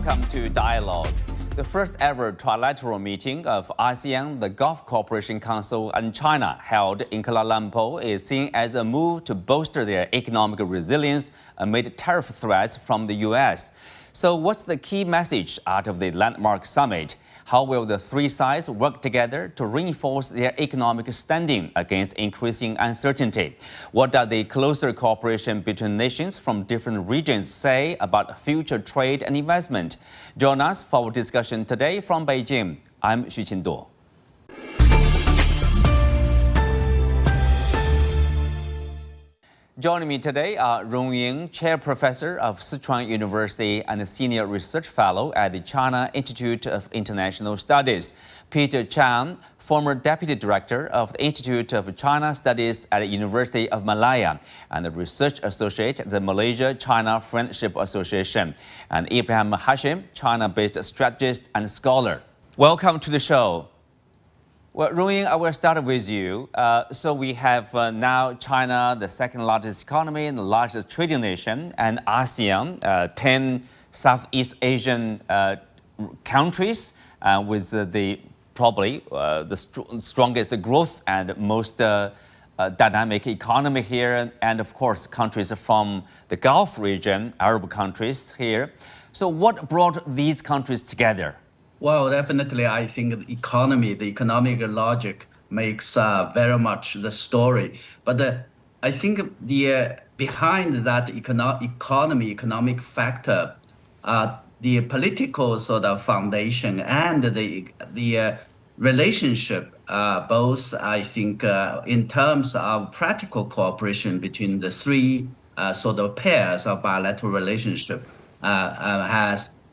Welcome to Dialogue. The first ever trilateral meeting of ASEAN, the Gulf Cooperation Council, and China held in Kuala Lumpur is seen as a move to bolster their economic resilience amid tariff threats from the U.S. So what's the key message out of the landmark summit? How will the three sides work together to reinforce their economic standing against increasing uncertainty? What does the closer cooperation between nations from different regions say about future trade and investment? Join us for our discussion today from Beijing. I'm Xu Qinduo. Joining me today are Rong Ying, Chair Professor of Sichuan University and a Senior Research Fellow at the China Institute of International Studies; Peter Chang, former Deputy Director of the Institute of China Studies at the University of Malaya and a Research Associate at the Malaysia-China Friendship Association; and Ebrahim Hashem, China-based strategist and scholar. Welcome to the show. Well, Rong Ying, I will start with you. So we have now China, the second largest economy and the largest trading nation, and ASEAN, 10 Southeast Asian countries with probably the strongest growth and most dynamic economy here, and of course countries from the Gulf region, Arab countries here. So what brought these countries together? Well, definitely, I think the economic logic makes very much the story. But I think the behind that economic factor, the political sort of foundation and the relationship, both I think in terms of practical cooperation between the three sort of pairs of bilateral relationship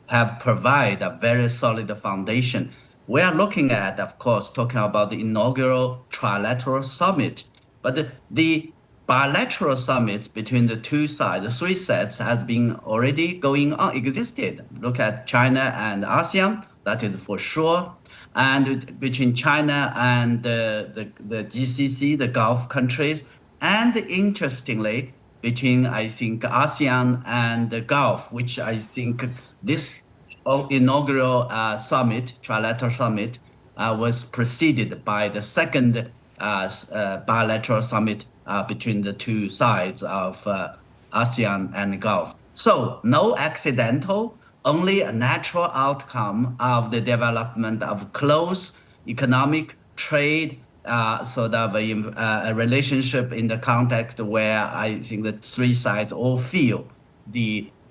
have provided a very solid foundation. We are looking at, of course, talking about the inaugural trilateral summit, but the bilateral summits between the two sides, the three sets, has been already going on, existed. Look at China and ASEAN, that is for sure. And between China and the GCC, the Gulf countries, and interestingly, between, I think, ASEAN and the Gulf, which I think this inaugural summit, trilateral summit, was preceded by the second bilateral summit between the two sides of ASEAN and Gulf. So no accidental, only a natural outcome of the development of close economic trade, sort of a relationship in the context where I think the three sides all feel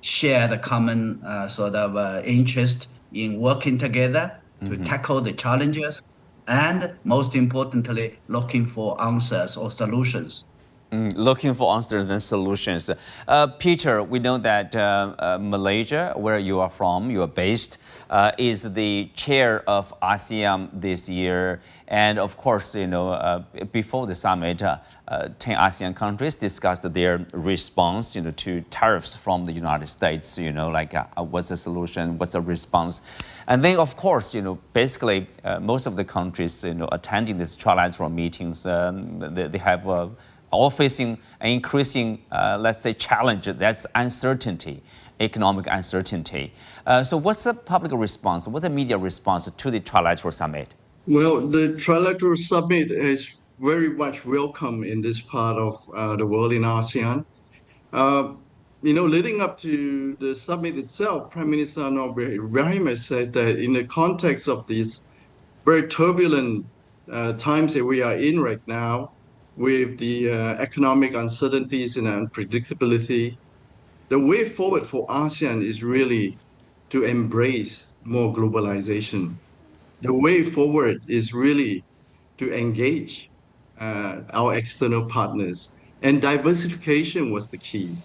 share the common sort of interest in working together to tackle the challenges, and most importantly, looking for answers or solutions. Looking for answers and solutions. Peter, we know that Malaysia, where you are from, you are based, is the chair of ASEAN this year. And of course, before the summit, 10 ASEAN countries discussed their response, to tariffs from the United States, what's the solution, what's the response. And then, of course, basically, most of the countries, attending these trilateral meetings, they have all facing an increasing, let's say, challenge. That's uncertainty, economic uncertainty. So what's the public response, what's the media response to the trilateral summit? Well, the trilateral summit is very much welcome in this part of the world in ASEAN. Leading up to the summit itself, Prime Minister Ebrahim has said that in the context of these very turbulent times that we are in right now, with the economic uncertainties and unpredictability, the way forward for ASEAN is really to embrace more globalization. The way forward is really to engage our external partners, and diversification was the key.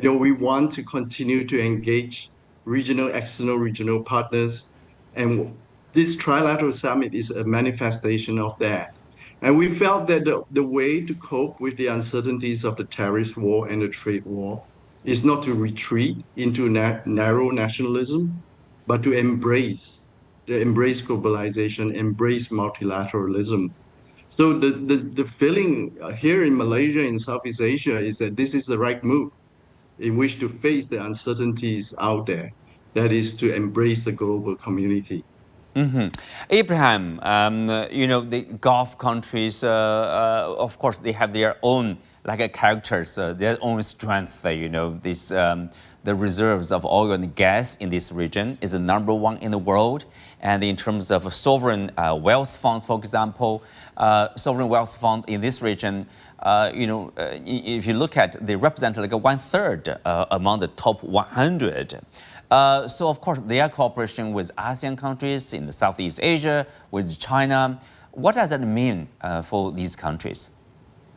We want to continue to engage external regional partners, and this trilateral summit is a manifestation of that. And we felt that the way to cope with the uncertainties of the tariff war and the trade war is not to retreat into narrow nationalism, but to embrace globalization, embrace multilateralism. So the feeling here in Malaysia, in Southeast Asia, is that this is the right move in which to face the uncertainties out there. that is to embrace the global community. Ebrahim, the Gulf countries, of course, they have their own characters, their own strength. The reserves of oil and gas in this region is the #1 in the world. And in terms of sovereign wealth funds, for example, sovereign wealth fund in this region, if you look at, they represent like 1/3 among the top 100. So of course, their cooperation with ASEAN countries in the Southeast Asia, with China, what does that mean for these countries?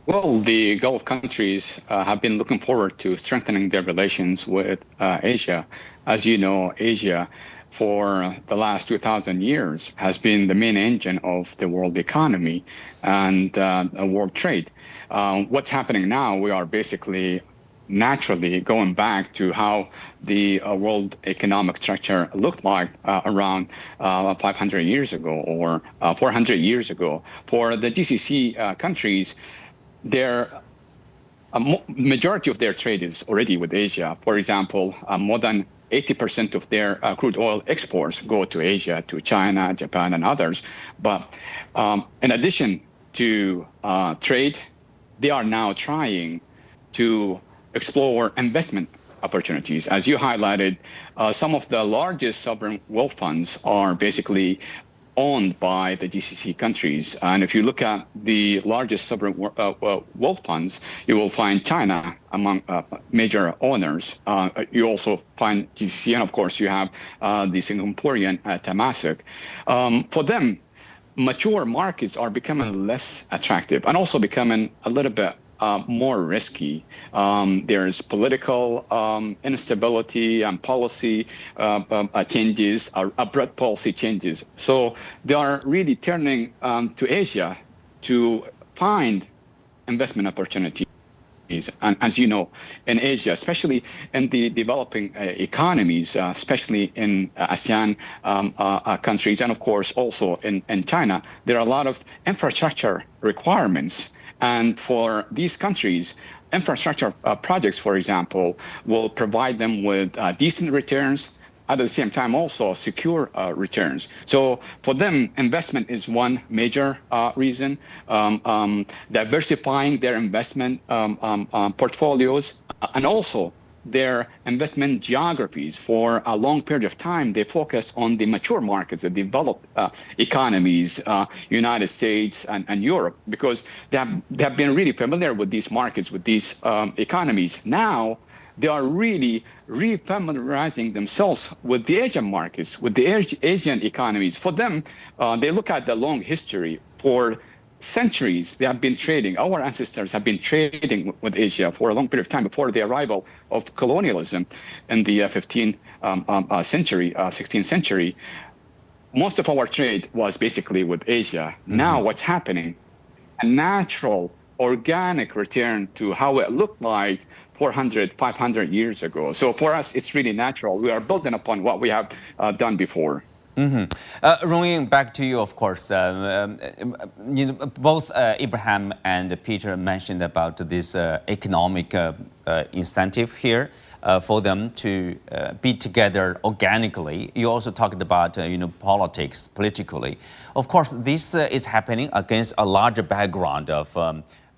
Well, the Gulf countries have been looking forward to strengthening their relations with Asia. As you know, Asia for the last 2,000 years has been the main engine of the world economy and world trade. What's happening now, we are basically naturally going back to how the world economic structure looked like around 500 years ago or 400 years ago. For the GCC countries, majority of their trade is already with Asia. For example, more than 80% of their crude oil exports go to Asia, to China, Japan, and others. But in addition to trade, they are now trying to explore investment opportunities. As you highlighted, some of the largest sovereign wealth funds are basically owned by the GCC countries. And if you look at the largest sovereign wealth funds, you will find China among major owners. You also find GCC, and of course you have the Singaporean Temasek. For them, mature markets are becoming less attractive and also becoming a little bit more risky. There's political instability and policy changes, abrupt policy changes. So they are really turning to Asia to find investment opportunities. And as you know, in Asia, especially in the developing economies, especially in ASEAN countries, and of course also in China, there are a lot of infrastructure requirements. And for these countries, infrastructure projects, for example, will provide them with decent returns, at the same time also secure returns. So for them, investment is one major reason. Diversifying their investment portfolios and also their investment geographies. For a long period of time, they focus on the mature markets, the developed economies, United States and Europe, because they have been really familiar with these markets, with these economies. Now, they are really refamiliarizing themselves with the Asian markets, with the Asian economies. For them, they look at the long history. For centuries, they have been trading. Our ancestors have been trading with Asia for a long period of time before the arrival of colonialism in the 15th century, 16th century. Most of our trade was basically with Asia. Now what's happening? A natural, organic return to how it looked like 400, 500 years ago. So for us, it's really natural. We are building upon what we have done before. Rong Ying, back to you, of course. Both Ebrahim and Peter mentioned about this economic incentive here for them to be together organically. You also talked about politics, politically. Of course, this is happening against a larger background of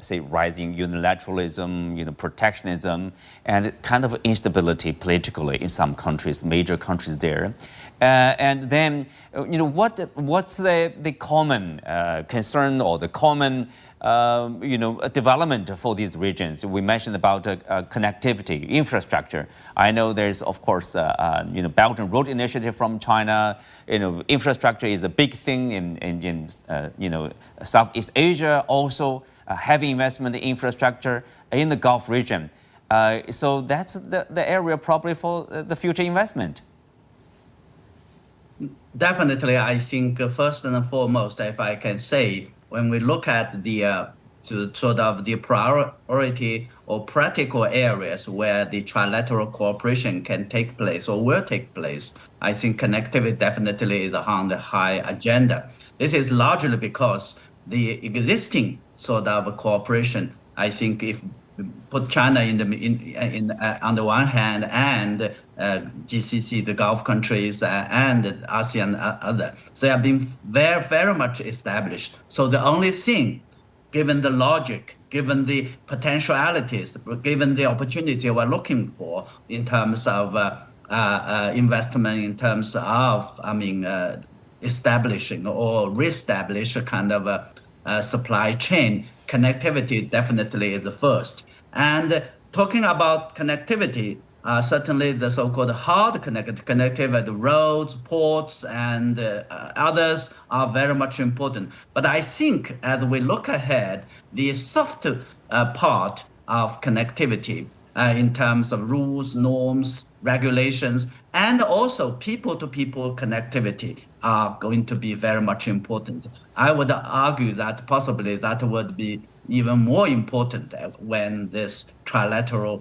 say rising unilateralism, protectionism, and kind of instability politically in some countries, major countries there. And then, what's the common concern or the common, development for these regions? We mentioned about connectivity, infrastructure. I know there's, of course, Belt and Road Initiative from China. Infrastructure is a big thing in Southeast Asia. Also, heavy investment in infrastructure in the Gulf region. So that's the area probably for the future investment. Definitely, I think first and foremost, if I can say, when we look at the sort of the priority or practical areas where the trilateral cooperation can take place or will take place, I think connectivity definitely is on the high agenda. This is largely because the existing sort of cooperation, I think if put China on the one hand and GCC, the Gulf countries, and ASEAN other. They have been very, very much established. So the only thing, given the logic, given the potentialities, given the opportunity we're looking for in terms of investment, in terms of, establishing or reestablish a kind of a supply chain, connectivity definitely is the first. And talking about connectivity, certainly the so-called hard connectivity, the roads, ports, and others are very much important. But I think as we look ahead, the soft part of connectivity in terms of rules, norms, regulations, and also people-to-people connectivity are going to be very much important. I would argue that possibly that would be even more important when this trilateral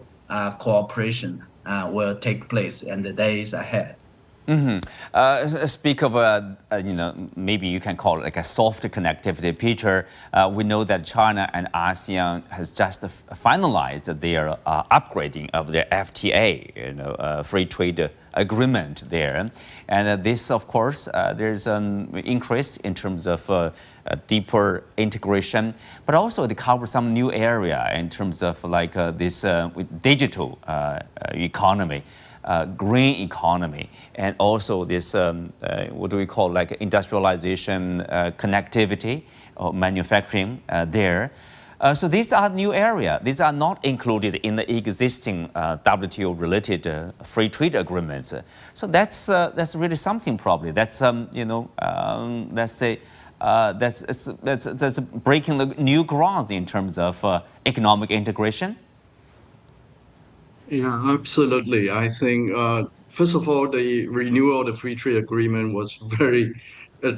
cooperation will take place in the days ahead. Speak of maybe you can call it like a soft connectivity, Peter. We know that China and ASEAN has just finalized their upgrading of their FTA, free trade agreement there, and this, of course, there's an increase in terms of deeper integration, but also it covers some new area in terms of like this digital economy. Green economy, and also this what do we call like industrialization, connectivity or manufacturing there. So these are new area. These are not included in the existing WTO related free trade agreements. So that's really something probably. That's let's say that's breaking the new grounds in terms of economic integration. Yeah, absolutely. I think, first of all, the renewal of the free trade agreement was very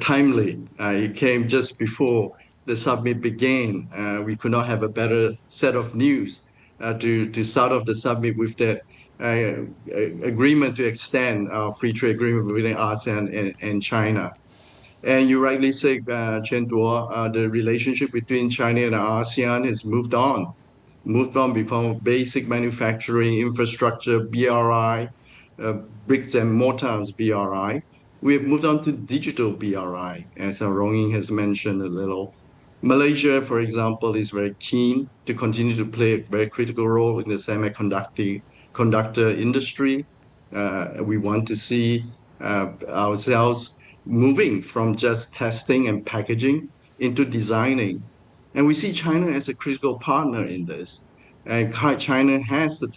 timely. It came just before the summit began. We could not have a better set of news to start off the summit with that agreement to extend our free trade agreement between ASEAN and China. And you rightly say, Chen Duo, the relationship between China and ASEAN has moved on from basic manufacturing infrastructure, BRI, bricks and mortars, BRI. We have moved on to digital BRI, as Rong Ying has mentioned a little. Malaysia, for example, is very keen to continue to play a very critical role in the semiconductor industry. We want to see ourselves moving from just testing and packaging into designing. And we see China as a critical partner in this. And China has the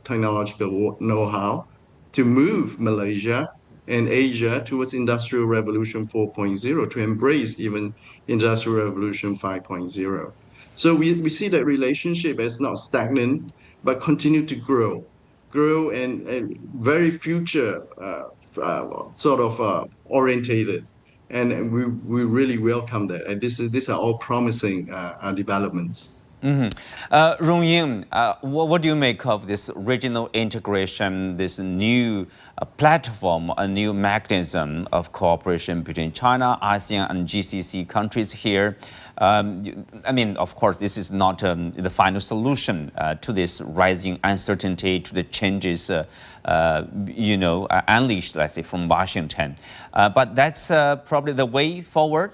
technological know-how to move Malaysia and Asia towards Industrial Revolution 4.0, to embrace even Industrial Revolution 5.0. So we see that relationship as not stagnant, but continue to grow and very future orientated. And we really welcome that. And these are all promising developments. Rong Ying, what do you make of this regional integration, this new platform, a new mechanism of cooperation between China, ASEAN, and GCC countries here? Of course, this is not the final solution to this rising uncertainty, to the changes, unleashed, let's say, from Washington. But that's probably the way forward.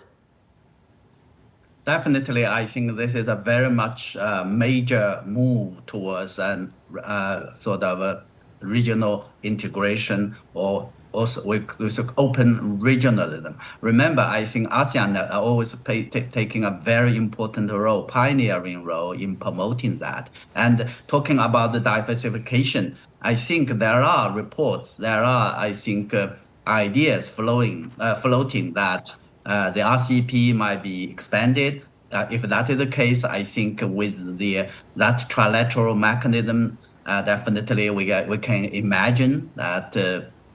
Definitely, I think this is a very much major move towards an sort of a regional integration, or also with open regionalism. Remember, I think ASEAN are always taking a very important role, pioneering role in promoting that. And talking about the diversification, I think there are reports, there are, I think, ideas floating that the RCEP might be expanded. If that is the case, I think with that trilateral mechanism, definitely we can imagine that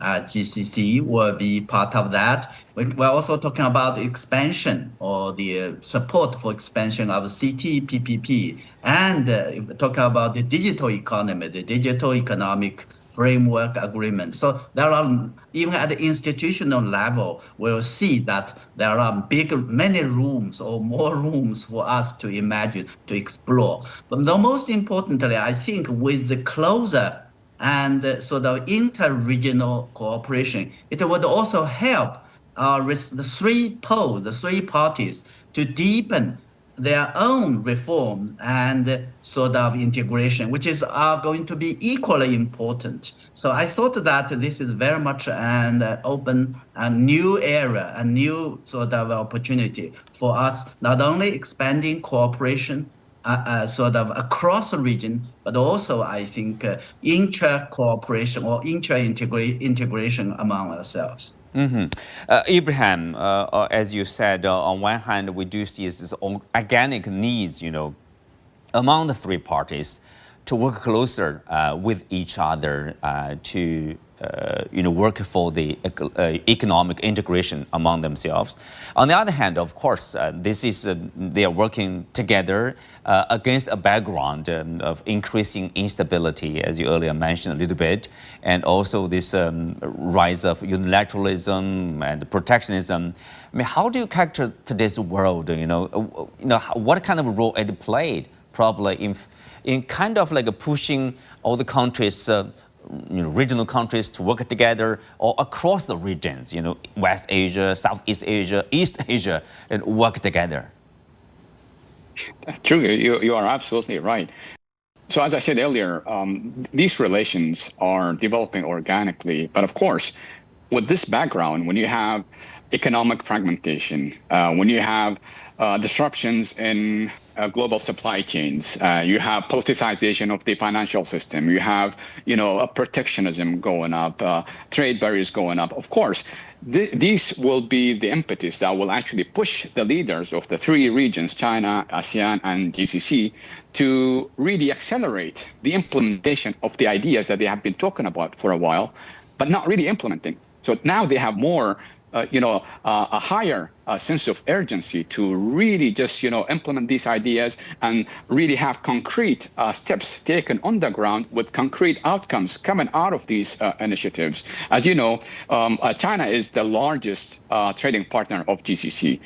GCC will be part of that. We're also talking about expansion, or the support for expansion of CTPPP, and talking about the digital economy, the digital economic framework agreement. So there are, even at the institutional level, we'll see that there are many rooms or more rooms for us to imagine, to explore. But the most importantly, I think with the closer and sort of inter-regional cooperation, it would also help the three parties to deepen their own reform and sort of integration, which are going to be equally important. So I thought that this is very much an open, a new area, a new sort of opportunity for us, not only expanding cooperation sort of across the region, but also I think intra-cooperation or integration among ourselves. Ebrahim, as you said, on one hand, we do see this organic needs, among the three parties to work closer with each other to, work for the economic integration among themselves. On the other hand, of course, they are working together against a background of increasing instability, as you earlier mentioned a little bit, and also this rise of unilateralism and protectionism. I mean, how do you characterize today's world? What kind of role it played, probably in kind of like pushing all the countries, regional countries to work together, or across the regions, West Asia, Southeast Asia, East Asia, and work together? True, you are absolutely right. So as I said earlier, these relations are developing organically. But of course, with this background, when you have economic fragmentation, when you have disruptions in global supply chains, you have politicization of the financial system, you have, protectionism going up, trade barriers going up. Of course, these will be the impetus that will actually push the leaders of the three regions, China, ASEAN, and GCC, to really accelerate the implementation of the ideas that they have been talking about for a while, but not really implementing. So now they have more a higher sense of urgency to really just, implement these ideas and really have concrete steps taken on the ground with concrete outcomes coming out of these initiatives. As you know, China is the largest trading partner of GCC.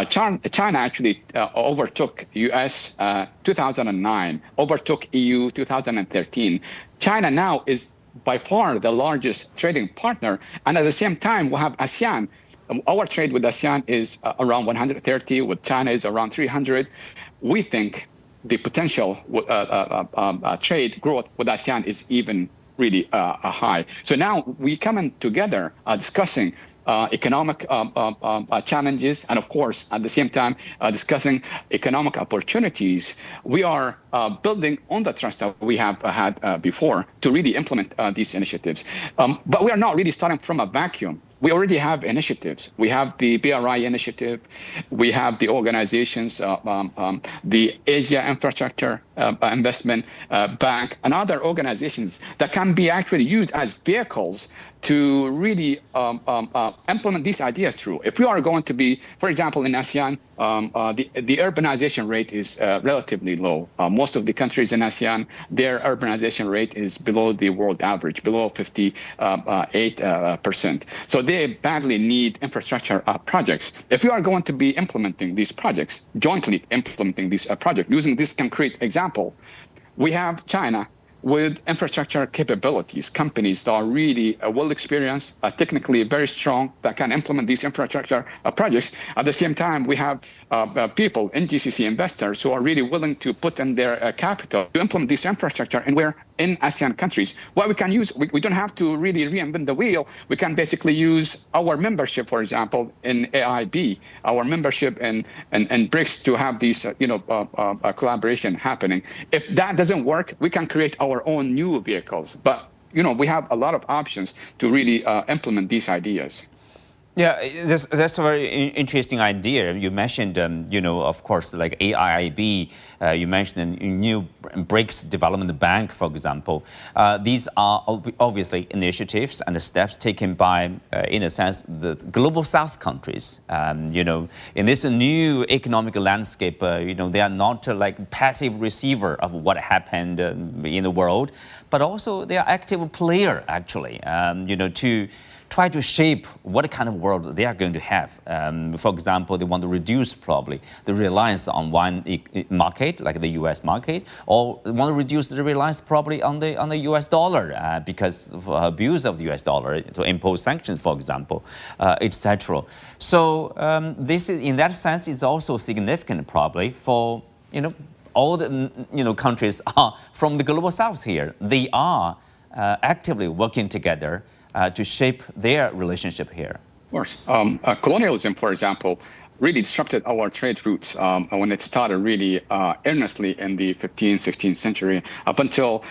China actually overtook US 2009, overtook EU 2013. China now is by far the largest trading partner. And at the same time, we have ASEAN. Our trade with ASEAN is around 130, with China is around 300. We think the potential trade growth with ASEAN is even really high. So now we coming together discussing economic challenges, and of course, at the same time, discussing economic opportunities. We are building on the trust that we have had before to really implement these initiatives. But we are not really starting from a vacuum. We already have initiatives. We have the BRI initiative. We have the organizations, the Asia Infrastructure Investment Bank, and other organizations that can be actually used as vehicles to really implement these ideas through. If we are going to be, for example, in ASEAN, the urbanization rate is relatively low. Most of the countries in ASEAN, their urbanization rate is below the world average, below 58%. So they badly need infrastructure projects. If we are going to be implementing these projects, jointly implementing these projects, using this concrete example, we have China with infrastructure capabilities, companies that are really well experienced, technically very strong, that can implement these infrastructure projects. At the same time, we have people in GCC, investors, who are really willing to put in their capital to implement this infrastructure, and we're in ASEAN countries. What we can use, we don't have to really reinvent the wheel. We can basically use our membership, for example, in AIB, our membership in BRICS to have these, collaboration happening. If that doesn't work, we can create our own new vehicles. But, we have a lot of options to really implement these ideas. Yeah, that's a very interesting idea. You mentioned, of course, like AIIB, you mentioned a new BRICS Development Bank, for example. These are obviously initiatives and steps taken by, in a sense, the Global South countries. In this new economic landscape, they are not like passive receiver of what happened in the world, but also they are active player, actually, to try to shape what kind of world they are going to have. For example, they want to reduce probably the reliance on one market, like the U.S. market, or they want to reduce the reliance probably on the U.S. dollar because of abuse of the U.S. dollar to impose sanctions, for example, etc. So this is, in that sense, is also significant probably for all the countries from the global south here. They are actively working together to shape their relationship here. Of course. Colonialism, for example, really disrupted our trade routes when it started really earnestly in the 15th, 16th century, up until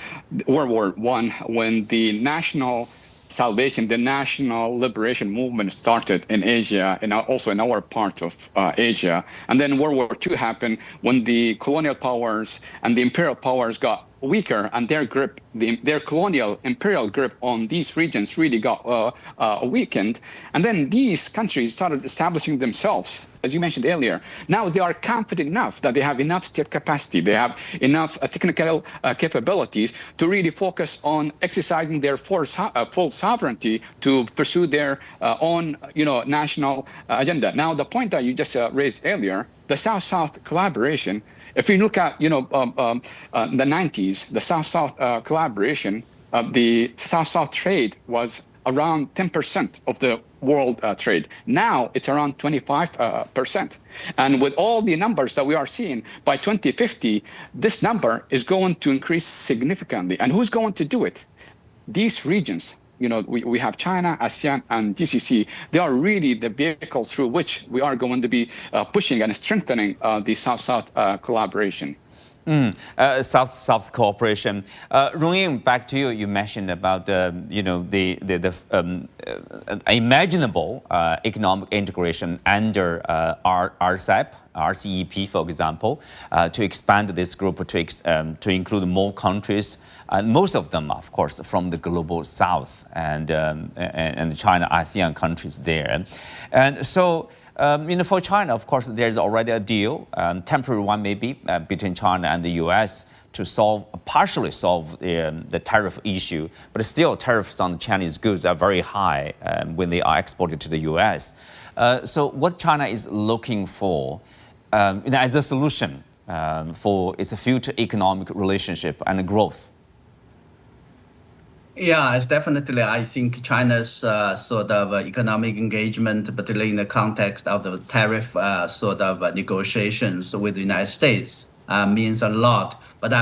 World War I, when the national salvation, the national liberation movement started in Asia and also in our part of Asia. And then World War II happened when the colonial powers and the imperial powers got weaker, and their grip, their colonial imperial grip on these regions really got weakened. And then these countries started establishing themselves, as you mentioned earlier. Now they are confident enough that they have enough state capacity, they have enough technical capabilities to really focus on exercising their full sovereignty to pursue their own national agenda. Now, the point that you just raised earlier, the South-South collaboration, if you look at the 90s, the South-South collaboration, the South-South trade was around 10% of the world trade. Now it's around 25%. And with all the numbers that we are seeing, by 2050, this number is going to increase significantly. And who's going to do it? These regions. We have China, ASEAN, and GCC. They are really the vehicles through which we are going to be pushing and strengthening the South-South collaboration. South-South cooperation. Rong Ying, back to you. You mentioned about the imaginable economic integration under RCEP, for example, to expand this group to include more countries. And most of them, of course, from the global south and China, ASEAN countries there. And so, for China, of course, there's already a deal, temporary one maybe, between China and the U.S. to partially solve the tariff issue. But still, tariffs on Chinese goods are very high when they are exported to the U.S. So what China is looking for as a solution for its future economic relationship and growth? Yeah, it's definitely, I think China's sort of economic engagement, particularly in the context of the tariff sort of negotiations with the United States, means a lot. But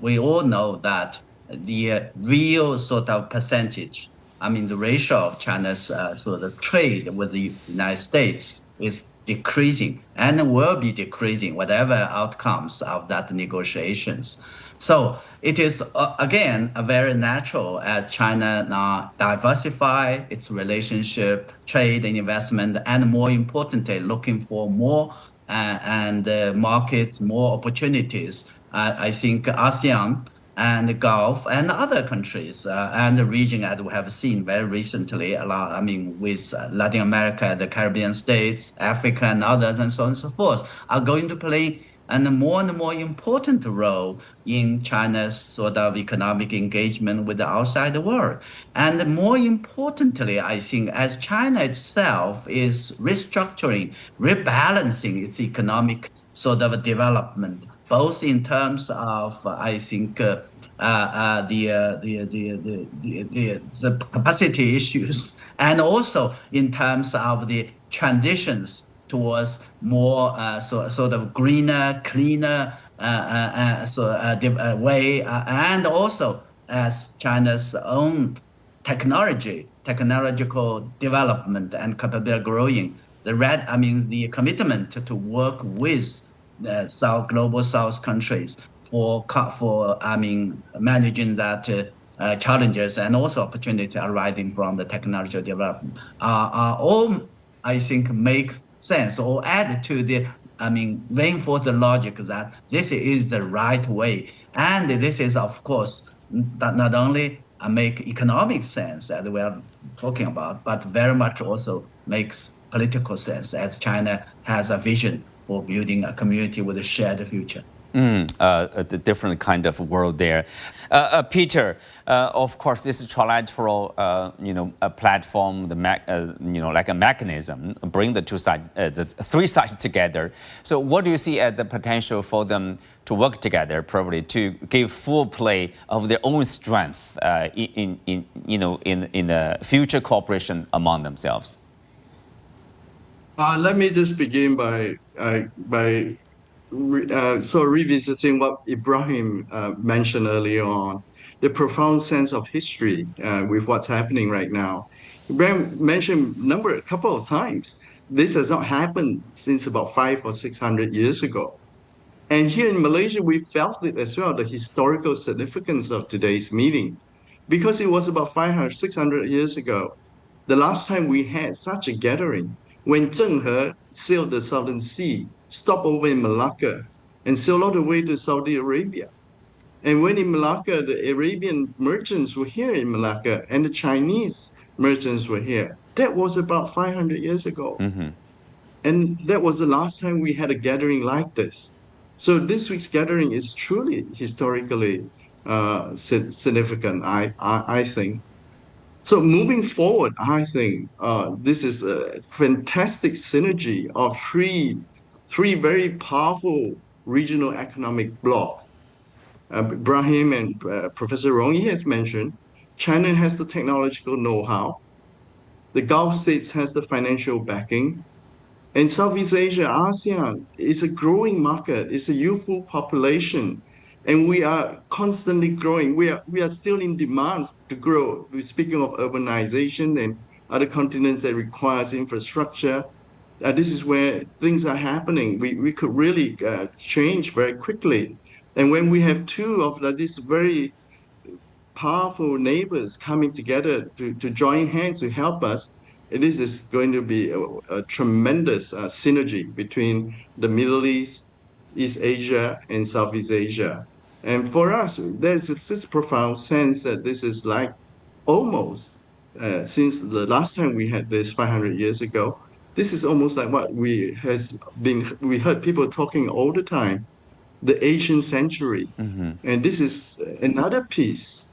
we all know that the real sort of percentage, the ratio of China's sort of trade with the United States is decreasing and will be decreasing whatever outcomes of that negotiations. So it is, again, a very natural as China now diversify its relationship, trade and investment, and more importantly, looking for more markets, more opportunities. I think ASEAN and the Gulf and other countries and the region, as we have seen very recently, with Latin America, the Caribbean states, Africa, and others, and so on and so forth, are going to play and more important role in China's sort of economic engagement with the outside world. And more importantly, I think as China itself is restructuring, rebalancing its economic sort of development, both in terms of, I think, the capacity issues, and also in terms of the transitions towards more sort of greener, cleaner way, and also as China's own technological development and capability growing, the commitment to work with global South countries for managing that challenges and also opportunities arising from the technological development are all, I think, make sense or add to the, reinforce the logic that this is the right way. And this is, of course, not only make economic sense as we are talking about, but very much also makes political sense as China has a vision for building a community with a shared future. A different kind of world there. Peter, of course, this trilateral, a platform, like a mechanism, bring the the three sides together. So, what do you see as the potential for them to work together, probably to give full play of their own strength in the future cooperation among themselves? Let me just begin by revisiting what Ebrahim mentioned earlier on, the profound sense of history with what's happening right now. Ebrahim mentioned a couple of times. This has not happened since about 500 or 600 years ago. And here in Malaysia, we felt it as well, the historical significance of today's meeting, because it was about 500, 600 years ago, the last time we had such a gathering, when Zheng He sailed the Southern Sea, stopped over in Malacca, and sailed all the way to Saudi Arabia. And when in Malacca, the Arabian merchants were here in Malacca, and the Chinese merchants were here. That was about 500 years ago. Mm-hmm. And that was the last time we had a gathering like this. So this week's gathering is truly historically significant, I think. So moving forward, I think this is a fantastic synergy of three very powerful regional economic blocs. Ebrahim and Professor Rong Ying has mentioned, China has the technological know-how, the Gulf states has the financial backing, and Southeast Asia, ASEAN, is a growing market, it's a youthful population, and we are constantly growing. We are still in demand to grow. We're speaking of urbanization and other continents that requires infrastructure. This is where things are happening. We could really change very quickly. And when we have two of these very powerful neighbors coming together to join hands to help us, this is going to be a tremendous synergy between the Middle East, East Asia, and Southeast Asia. And for us, there's this profound sense that this is like almost, since the last time we had this 500 years ago, this is almost like what we heard people talking all the time, the Asian century. Mm-hmm. And this is another piece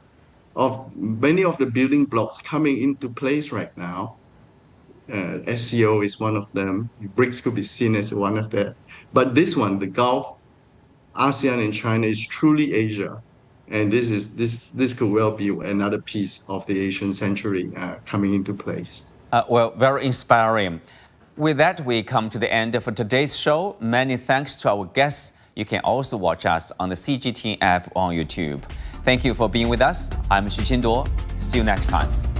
of many of the building blocks coming into place right now. SCO is one of them. BRICS could be seen as one of them. But this one, the Gulf, ASEAN and China, is truly Asia. And this could well be another piece of the Asian century coming into place. Well, very inspiring. With that, we come to the end of today's show. Many thanks to our guests. You can also watch us on the CGTN app on YouTube. Thank you for being with us. I'm Xu Qinduo. See you next time.